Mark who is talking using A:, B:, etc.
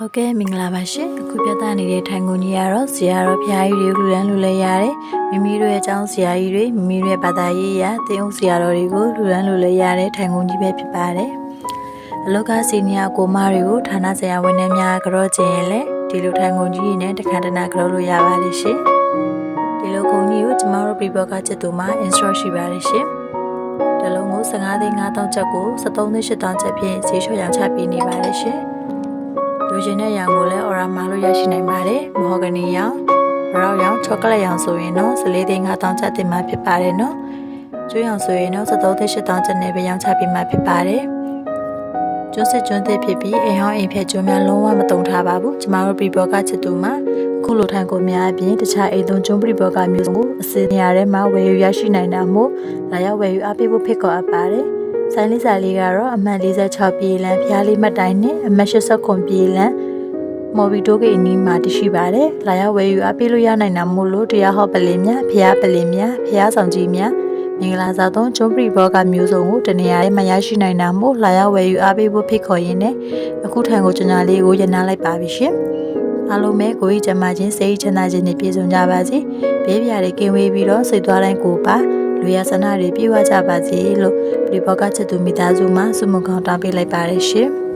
A: ဟုတ်ကဲ့မင်္ဂလာပါရှင်အခုပြသနေတဲ့ထိုင်ကုန်ကြီးကတော့ဆရာတော်ဘုရားကြီးတွေလူလန်းလူလဲရတယ်မိမိတို့ရဲ့အကြောင်းဆရာကြီးတွေမိမိတို့ရဲ့ဘာသာရေးရာတင်းအောင်ဆရာတော်တွေကိုလူလန်းလူလဲရတဲ့ထိုင်ကုန်ကြီးပဲဖြစ်ပါတယ်အလောကစီနီယာကိုမတွေကိုဌာနဆရာဝန်ထမ်းများကြော့ကျင်ရင်လည်းဒီလိုထိုင်ကုန်ကြီးနဲ့တခါတနာကြော့လို့ရပါတယ်ရှင်ဒီလိုကုန်ကြီးကိုကျမတို့ပြည်ပေါ်ကချက်သူမှာ instruct ရှိပါတယ်ရှင်တလုံးကို15သိန်း5000ကျပ်ကို73သိန်း8000ကျပ်ဖြင့်ဈေးလျှော့ရောင်းချပေးနေပါတယ်ရှင်လူချင်းတဲ့ရောင်ကိုလည်း aura မှာလို့ရရှိနိုင်ပါတယ်မဟော်ဂနီရောင်ဘရောက်ရောင်ချောကလက်ရောင်ဆိုရင်တော့14သိန်း5000ကျပ်တင်မှာဖြစ်ပါတယ်နော်ကျွေးရောင်ဆိုရင်တော့73သိန်း8000ကျပ်နဲ့ပဲရောင်းချပေးမှာဖြစ်ပါတယ်ကျွန်းစစ်ကျွန်းသစ်ဖြစ်ပြီးအိမ်ဟောင်းအိမ်ဖြက်ကျွန်းများလုံးဝမတုံထားပါဘူးကျမတို့ပြည်ပေါ်ကချစ်သူမှာအခုလိုထိုင်ကုန်များအပြင်တခြားအိမ်သုံးကျွန်းပြည်ပေါ်ကမျိုးစုံကိုအစနေရာထဲမှာဝယ်ယူရရှိနိုင်တာမို့လာရောက်ဝယ်ယူအားပေးဖို့ဖိတ်ခေါ်အပ်ပါတယ်ဆိုင်လေးစာလေးကတော့အမှတ်46ပြည်လမ်းဖျားလေးမှတ်တိုင်းနဲ့အမှတ်89ပြည်လမ်းမော်ဘီတိုးကအနီးမှာတရှိပါတယ်။လာရောက်ဝယ်ယူအားပေးလို့ရနိုင်တာမို့လို့တရားဟောပလင်များဖျားပလင်များဖျားဆောင်ကြီးများမင်္ဂလာဆောင်သောကျွန်းပြည်ဘောကမျိုးစုံကိုတနေရာထဲမှာရရှိနိုင်တာမို့လာရောက်ဝယ်ယူအားပေးဖို့ဖိတ်ခေါ်ရင်းနဲ့အခုထံကိုကျွန်တော်လေးကိုရနာလိုက်ပါပြီရှင်။အားလုံးပဲကိုကြီးကျမချင်းစိတ်ချမ်းသာခြင်းနဲ့ပြည့်စုံကြပါစေ။ဘေးပြားတွေကင်းဝေးပြီးတော့စိတ်သွားတိုင်းကိုပါလူရဆန္ဒတွေပြေဝကြပါစေလို့ပြည်ပေါ်ကချစ်သူမိသားစုမှဆုမွန်ကောင်းတောင်းပေးလိုက်ပါတယ်ရှင်။